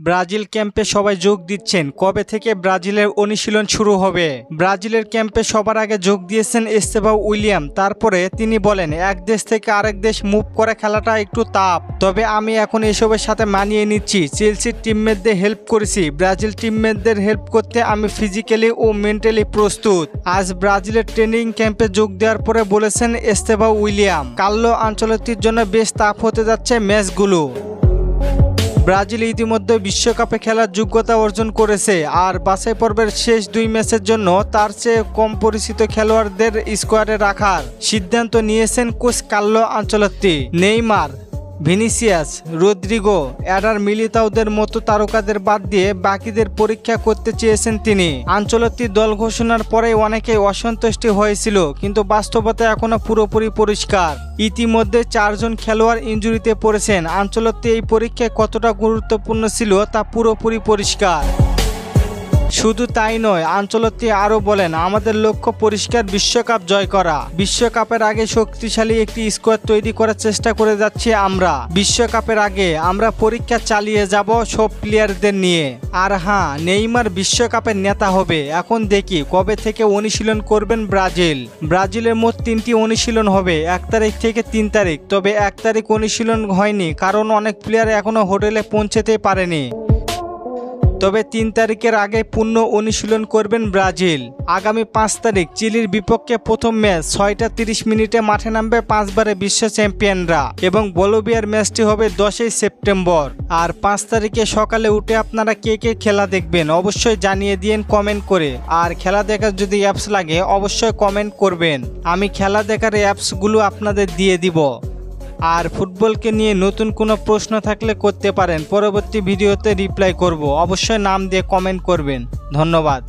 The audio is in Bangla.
ব্রাজিল ক্যাম্পে সবাই যোগ দিচ্ছেন। কবে থেকে ব্রাজিলের অনুশীলন শুরু হবে? ব্রাজিলের ক্যাম্পে সবার আগে যোগ দিয়েছেন এস্তেভাও উইলিয়াম। তারপরে তিনি বলেন, এক দেশ থেকে আরেক দেশ মুভ করে খেলাটা একটু টাফ, তবে আমি এখন এসবের সাথে মানিয়ে নিচ্ছি। চেলসির টিমমেটদের হেল্প করেছি, ব্রাজিল টিমমেটদের হেল্প করতে আমি ফিজিক্যালি ও মেন্টালি প্রস্তুত। আজ ব্রাজিলের ট্রেনিং ক্যাম্পে যোগ দেওয়ার পরে বলেছেন এস্তেভাও উইলিয়াম, কার্লো আনচেলত্তির জন্য বেশ টাফ হতে যাচ্ছে ম্যাচগুলো। ব্রাজিল ইতিমধ্যে বিশ্বকাপে খেলার যোগ্যতা অর্জন করেছে, আর বাছাই পর্বের শেষ দুই ম্যাচের জন্য তার চেয়ে কম পরিচিত খেলোয়াড়দের স্কোয়াডে রাখার সিদ্ধান্ত নিয়েছেন coach Carlo Ancelotti. Neymar, Vinicius, Rodrygo, Eder মিলিতাওদের মতো তারকাদের বাদ দিয়ে বাকিদের পরীক্ষা করতে চেয়েছেন তিনি। আনচেলত্তির দল ঘোষণার পরে অনেকেই অসন্তুষ্টি হয়েছিল, কিন্তু বাস্তবতা এখনো পুরোপুরি পরিষ্কার। ইতিমধ্যে 4 জন খেলোয়াড় ইনজুরিতে পড়েছেন। আনচেলত্তি এই পরীক্ষায় কতটা গুরুত্বপূর্ণ ছিল তা পুরোপুরি পরিষ্কার। শুধু তাই নয়, আনচেলত্তি আরও বলেন, আমাদের লক্ষ্য পরিষ্কার, বিশ্বকাপ জয় করা। বিশ্বকাপের আগে শক্তিশালী একটি স্কোয়াড তৈরি করার চেষ্টা করে যাচ্ছি আমরা। বিশ্বকাপের আগে আমরা পরীক্ষা চালিয়ে যাব সব প্লেয়ারদের নিয়ে। আর হ্যাঁ, নেইমার বিশ্বকাপের নেতা হবে। এখন দেখি কবে থেকে অনুশীলন করবেন ব্রাজিল। ব্রাজিলের মোট 3টি অনুশীলন হবে, 1 তারিখ থেকে 3 তারিখ। তবে 1 তারিখ অনুশীলন হয়নি, কারণ অনেক প্লেয়ার এখনো হোটেলে পৌঁছতে পারেনি। তবে 3 তারিখের আগে পূর্ণ অনুশীলন করবেন ব্রাজিল। আগামী 5 তারিখ চিলির বিপক্ষে প্রথম ম্যাচ 6টা 30 মিনিটে মাঠে নামবে 5 বারের বিশ্ব চ্যাম্পিয়নরা, এবং বলিভিয়ার ম্যাচটি হবে 10ই সেপ্টেম্বর। আর 5 তারিখে সকালে উঠে আপনারা কে কে খেলা দেখবেন অবশ্যই জানিয়ে দিন কমেন্ট করে। আর খেলা দেখার যদি অ্যাপস লাগে অবশ্যই কমেন্ট করবেন, আমি খেলা দেখার অ্যাপসগুলো আপনাদের দিয়ে দিব। আর ফুটবলকে নিয়ে নতুন কোনো প্রশ্ন থাকলে করতে পারেন, পরবর্তী ভিডিওতে রিপ্লাই করব। অবশ্যই নাম দিয়ে কমেন্ট করবেন। ধন্যবাদ।